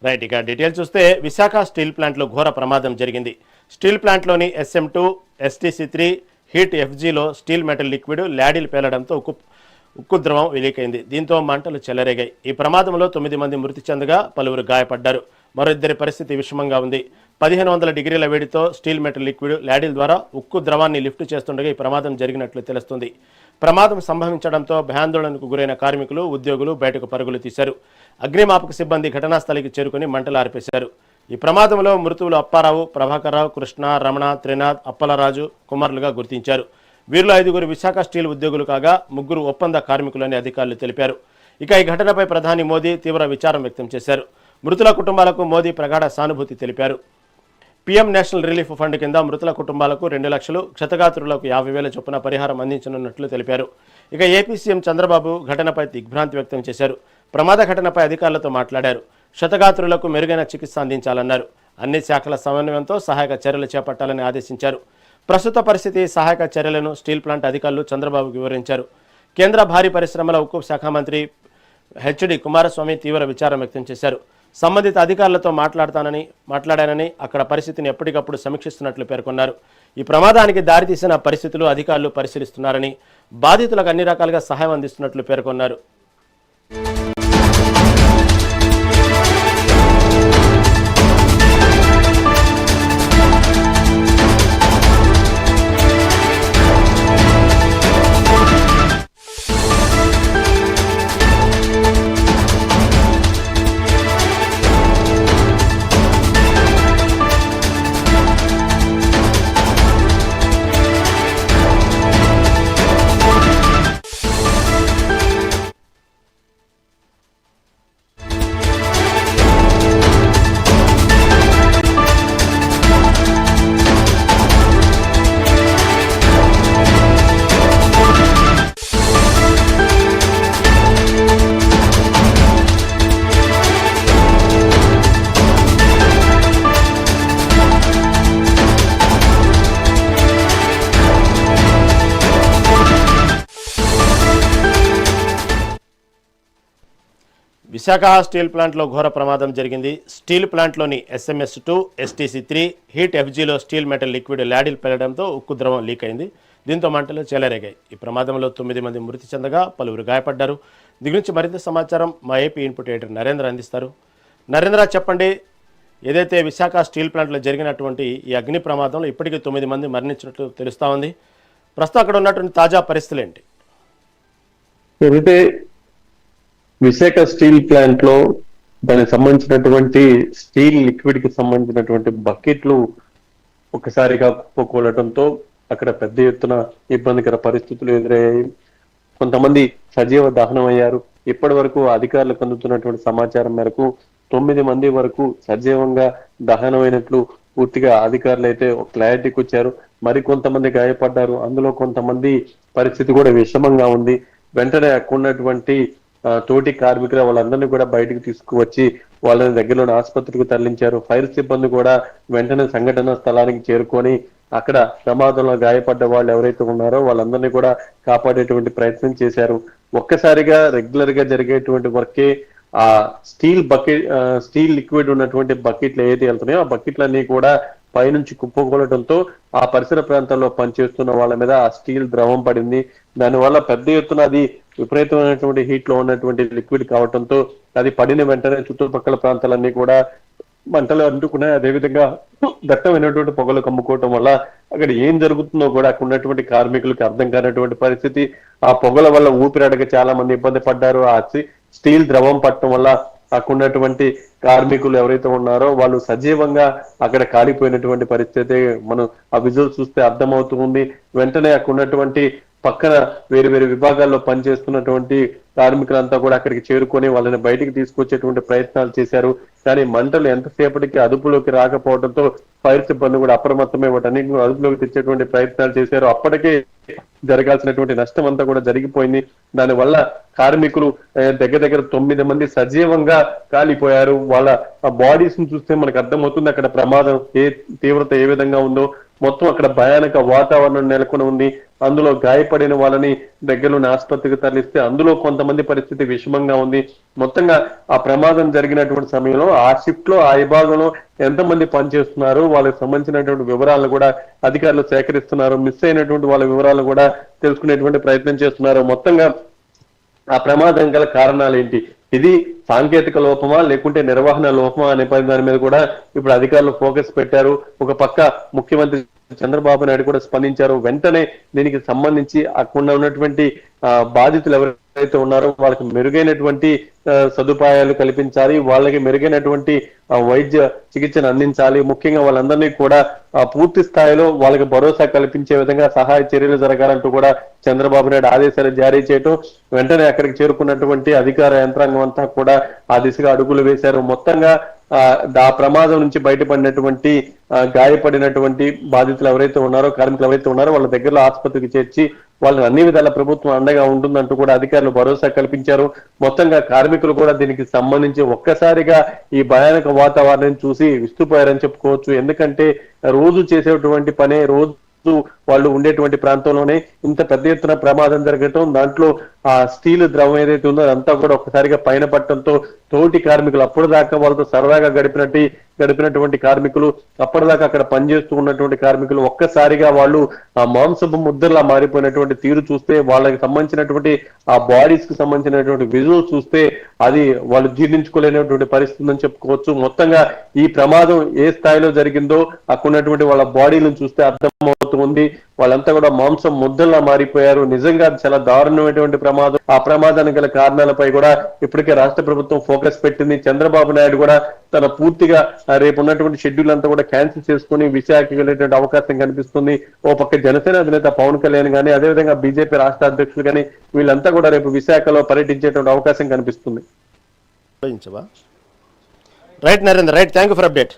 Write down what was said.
Right, ఇక detail చూస్తే Visakha steel ప్లాంట్లో ఘోర ప్రమాదం జరిగింది. స్టీల్ ప్లాంట్లోని SM2 STC3 హీట్ FGలో స్టీల్ మెటల్ లిక్విడ్ ల్యాడిల్ పేలడంతో ఉక్కు ద్రవం వెలికైంది. దీంతో మంటలు చెలరేగాయి. ఈ ప్రమాదంలో 9 మంది మృతి చెందగా పలువురు గాయపడ్డారు. మరో ఇద్దరి పరిస్థితి విషమంగా ఉంది. 1500 డిగ్రీల వేడితో స్టీల్ మెటల్ లిక్విడ్ ల్యాడిల్ ద్వారా ఉక్కు ద్రవాన్ని లిఫ్ట్ చేస్తుండగా ఈ ప్రమాదం జరిగినట్లు తెలుస్తుంది. ప్రమాదం సంభవించడంతో భయాందోళనకు గురైన కార్మికులు, ఉద్యోగులు బయటకు పరుగులు తీశారు. అగ్నిమాపక సిబ్బంది ఘటనా స్థలికి చేరుకుని మంటలు ఆర్పేశారు. ఈ ప్రమాదంలో మృతువులు అప్పారావు, ప్రభాకర్రావు, కృష్ణ, రమణ, త్రినాథ్, అప్పలరాజు కుమారులుగా గుర్తించారు. వీరిలో 5గురు విశాఖ స్టీల్ ఉద్యోగులు కాగా 3 ఒప్పంద కార్మికులని అధికారులు తెలిపారు. ఇక ఈ ఘటనపై ప్రధాని మోదీ తీవ్ర విచారం వ్యక్తం చేశారు. మృతుల కుటుంబాలకు మోదీ ప్రగాఢ సానుభూతి తెలిపారు. PM నేషనల్ రిలీఫ్ ఫండ్ కింద మృతుల కుటుంబాలకు 2 లక్షలు, క్షతగాత్రులకు 50,000 చొప్పున పరిహారం అందించనున్నట్లు తెలిపారు. ఇక ఏపీ సీఎం చంద్రబాబు ఘటనపై దిగ్భ్రాంతి వ్యక్తం చేశారు. ప్రమాద ఘటనపై అధికారులతో మాట్లాడారు. క్షతగాత్రులకు మెరుగైన చికిత్స అందించాలన్నారు. అన్ని శాఖల సమన్వయంతో సహాయక చర్యలు చేపట్టాలని ఆదేశించారు. ప్రస్తుత పరిస్థితి, సహాయక చర్యలను స్టీల్ ప్లాంట్ అధికారులు చంద్రబాబుకు వివరించారు. కేంద్ర భారీ పరిశ్రమల ఉక్కు శాఖ మంత్రి HD కుమారస్వామి తీవ్ర విచారం వ్యక్తం చేశారు. సంబంధిత అధికారులతో మాట్లాడానని, అక్కడ పరిస్థితిని ఎప్పటికప్పుడు సమీక్షిస్తున్నట్లు పేర్కొన్నారు. ఈ ప్రమాదానికి దారితీసిన పరిస్థితులు అధికారులు పరిశీలిస్తున్నారని, బాధితులకు అన్ని రకాలుగా సహాయం అందిస్తున్నట్లు పేర్కొన్నారు. విశాఖ స్టీల్ ప్లాంట్లో ఘోర ప్రమాదం జరిగింది. స్టీల్ ప్లాంట్లోని SMS2 STC3 హీట్ FGలో స్టీల్ మెటల్ లిక్విడ్ ల్యాడిల్ పెరగడంతో ఉక్కు ద్రవం లీక్ అయింది. దీంతో మంటలు చెలరేగాయి. ఈ ప్రమాదంలో 9 మంది మృతి చెందగా పలువురు గాయపడ్డారు. దీని గురించి మరింత సమాచారం మా ఏపీ ఇన్పుట్ ఎడిటర్ నరేంద్ర అందిస్తారు. నరేంద్ర, చెప్పండి, ఏదైతే విశాఖ స్టీల్ ప్లాంట్లో జరిగినటువంటి ఈ అగ్ని ప్రమాదంలో ఇప్పటికీ 9 మంది మరణించినట్లు తెలుస్తూ ఉంది. ప్రస్తుతం అక్కడ ఉన్నటువంటి తాజా పరిస్థితులు ఏంటి? విశాఖ స్టీల్ ప్లాంట్ లో దానికి సంబంధించినటువంటి స్టీల్ లిక్విడ్ కి సంబంధించినటువంటి బకెట్లు ఒకసారిగా కుప్పకూలటంతో అక్కడ పెద్ద ఎత్తున ఇబ్బందికర పరిస్థితులు ఎదురయ్యాయి. కొంతమంది సజీవ దహనం అయ్యారు. ఇప్పటి వరకు అధికారులకు అందుతున్నటువంటి సమాచారం మేరకు 9 మంది వరకు సజీవంగా దహనమైనట్లు పూర్తిగా అధికారులు అయితే క్లారిటీకి వచ్చారు. మరి కొంతమంది గాయపడ్డారు. అందులో కొంతమంది పరిస్థితి కూడా విషమంగా ఉంది. వెంటనే అక్కడ ఉన్నటువంటి తోటి కార్మికులు వాళ్ళందరినీ కూడా బయటకు తీసుకువచ్చి వాళ్ళని దగ్గరలోని ఆసుపత్రికి తరలించారు. ఫైర్ సిబ్బంది కూడా వెంటనే సంఘటన స్థలానికి చేరుకొని అక్కడ ప్రమాదంలో గాయపడ్డ వాళ్ళు ఎవరైతే ఉన్నారో వాళ్ళందరినీ కూడా కాపాడేటువంటి ప్రయత్నం చేశారు. ఒక్కసారిగా రెగ్యులర్ గా జరిగేటువంటి వర్కే ఆ స్టీల్ లిక్విడ్ ఉన్నటువంటి బకెట్లు ఏదైతే వెళ్తున్నాయో ఆ బకెట్లన్నీ కూడా పైనుంచి కుప్పకూలటంతో ఆ పరిసర ప్రాంతాల్లో పనిచేస్తున్న వాళ్ళ మీద ఆ స్టీల్ ద్రవం పడింది. దానివల్ల పెద్ద ఎత్తున అది విపరీతమైనటువంటి హీట్ లో ఉన్నటువంటి లిక్విడ్ కావడంతో అది పడిన వెంటనే చుట్టుపక్కల ప్రాంతాలన్నీ కూడా మంటలు అంటుకున్నాయి. అదేవిధంగా దట్టమైనటువంటి పొగలు కమ్ముకోవటం వల్ల అక్కడ ఏం జరుగుతుందో కూడా అక్కడ ఉన్నటువంటి కార్మికులకు అర్థం కానటువంటి పరిస్థితి. ఆ పొగల వల్ల ఊపిరాడక చాలా మంది ఇబ్బంది పడ్డారు. ఆ స్టీల్ ద్రవం పట్టడం వల్ల అక్కడ ఉన్నటువంటి కార్మికులు ఎవరైతే ఉన్నారో వాళ్ళు సజీవంగా అక్కడ కాలిపోయినటువంటి పరిస్థితి మనం ఆ విజువల్ చూస్తే అర్థమవుతుంది. వెంటనే అక్కడ ఉన్నటువంటి పక్కన వేరు వేరు విభాగాల్లో పనిచేస్తున్నటువంటి కార్మికులంతా కూడా అక్కడికి చేరుకొని వాళ్ళని బయటికి తీసుకొచ్చేటువంటి ప్రయత్నాలు చేశారు. కానీ మంటలు ఎంతసేపటికి అదుపులోకి రాకపోవడంతో ఫైర్ సిబ్బంది కూడా అప్రమత్తమై వాటన్నింటిని అదుపులోకి తెచ్చేటువంటి ప్రయత్నాలు చేశారు. అప్పటికే జరగాల్సినటువంటి నష్టం అంతా కూడా జరిగిపోయింది. దానివల్ల కార్మికులు దగ్గర దగ్గర 9 మంది సజీవంగా కాలిపోయారు. వాళ్ళ బాడీస్ ను చూస్తే మనకు అర్థమవుతుంది అక్కడ ప్రమాదం తీవ్రత ఏ విధంగా ఉందో. మొత్తం అక్కడ భయానక వాతావరణం నెలకొని ఉంది. అందులో గాయపడిన వాళ్ళని దగ్గరలోని ఆసుపత్రికి తరలిస్తే అందులో కొంతమంది పరిస్థితి విషమంగా ఉంది. మొత్తంగా ఆ ప్రమాదం జరిగినటువంటి సమయంలో ఆ షిఫ్ట్ లో ఆ విభాగంలో ఎంతమంది పనిచేస్తున్నారు, వాళ్ళకి సంబంధించినటువంటి వివరాలను కూడా అధికారులు సేకరిస్తున్నారు. మిస్ అయినటువంటి వాళ్ళ వివరాలు కూడా తెలుసుకునేటువంటి ప్రయత్నం చేస్తున్నారు. మొత్తంగా ఆ ప్రమాదం గల కారణాలు ఏంటి, ఇది సాంకేతిక లోపమా లేకుంటే నిర్వహణ లోపమా అనే దాని మీద కూడా ఇప్పుడు అధికారులు ఫోకస్ పెట్టారు. ఒక పక్క ముఖ్యమంత్రి చంద్రబాబు నాయుడు కూడా స్పందించారు. వెంటనే దీనికి సంబంధించి అక్కడ ఉన్నటువంటి బాధితులు ఎవరైతే ఉన్నారో వాళ్ళకి మెరుగైనటువంటి సదుపాయాలు కల్పించాలి, వాళ్ళకి మెరుగైనటువంటి వైద్య చికిత్సను అందించాలి. ముఖ్యంగా వాళ్ళందరినీ కూడా పూర్తి స్థాయిలో వాళ్ళకి భరోసా కల్పించే విధంగా సహాయ చర్యలు జరగాలంటూ కూడా చంద్రబాబు నాయుడు ఆదేశాలు జారీ చేయటం, వెంటనే అక్కడికి చేరుకున్నటువంటి అధికార యంత్రాంగం అంతా కూడా ఆ దిశగా అడుగులు వేశారు. మొత్తంగా ఆ ప్రమాదం నుంచి బయటపడినటువంటి గాయపడినటువంటి బాధితులు ఎవరైతే ఉన్నారో, కార్మికులు ఎవరైతే ఉన్నారో వాళ్ళ దగ్గరలో ఆసుపత్రికి చేర్చి వాళ్ళని అన్ని విధాల ప్రభుత్వం అండగా ఉంటుందంటూ కూడా అధికారులు భరోసా కల్పించారు. మొత్తంగా కార్మికులు కూడా దీనికి సంబంధించి ఒక్కసారిగా ఈ భయానక వాతావరణం చూసి విస్తుపోయారని చెప్పుకోవచ్చు. ఎందుకంటే రోజు చేసేటువంటి పనే, రోజు వాళ్ళు ఉండేటువంటి ప్రాంతంలోనే ఇంత పెద్ద ఎత్తున ప్రమాదం జరగటం, దాంట్లో ఆ స్టీల్ ద్రవం ఏదైతే ఉందో అదంతా కూడా ఒక్కసారిగా పైన పట్టడంతో తోటి కార్మికులు అప్పటిదాకా వాళ్ళతో సరదాగా గడిపినటువంటి కార్మికులు, అప్పటిదాకా అక్కడ పనిచేస్తూ ఉన్నటువంటి కార్మికులు ఒక్కసారిగా వాళ్ళు ఆ మాంసపు ముద్దలా మారిపోయినటువంటి తీరు చూస్తే, వాళ్ళకి సంబంధించినటువంటి ఆ బాడీస్ కి సంబంధించినటువంటి విజువల్స్ చూస్తే అది వాళ్ళు జీర్ణించుకోలేనటువంటి పరిస్థితి అని చెప్పుకోవచ్చు. మొత్తంగా ఈ ప్రమాదం ఏ స్థాయిలో జరిగిందో అక్కడ ఉన్నటువంటి వాళ్ళ బాడీలను చూస్తే అర్థమవుతుంది. వాళ్ళంతా కూడా మాంసం ముద్దల్లా మారిపోయారు. నిజంగా చాలా దారుణమైనటువంటి ప్రమాదం. ఆ ప్రమాదానికి గల కారణాలపై కూడా ఇప్పటికే రాష్ట్ర ప్రభుత్వం ఫోకస్ పెట్టింది. చంద్రబాబు నాయుడు కూడా తన పూర్తిగా రేపు ఉన్నటువంటి షెడ్యూల్ అంతా కూడా క్యాన్సిల్ చేసుకుని విశాఖకి వెళ్ళేటువంటి అవకాశం కనిపిస్తుంది. ఓ పక్క జనసేన అధినేత పవన్ కళ్యాణ్ కానీ, అదేవిధంగా బీజేపీ రాష్ట్ర అధ్యక్షులు కానీ వీళ్ళంతా కూడా రేపు విశాఖలో పర్యటించేటువంటి అవకాశం కనిపిస్తుంది. Right Narendra, right, thank you for update.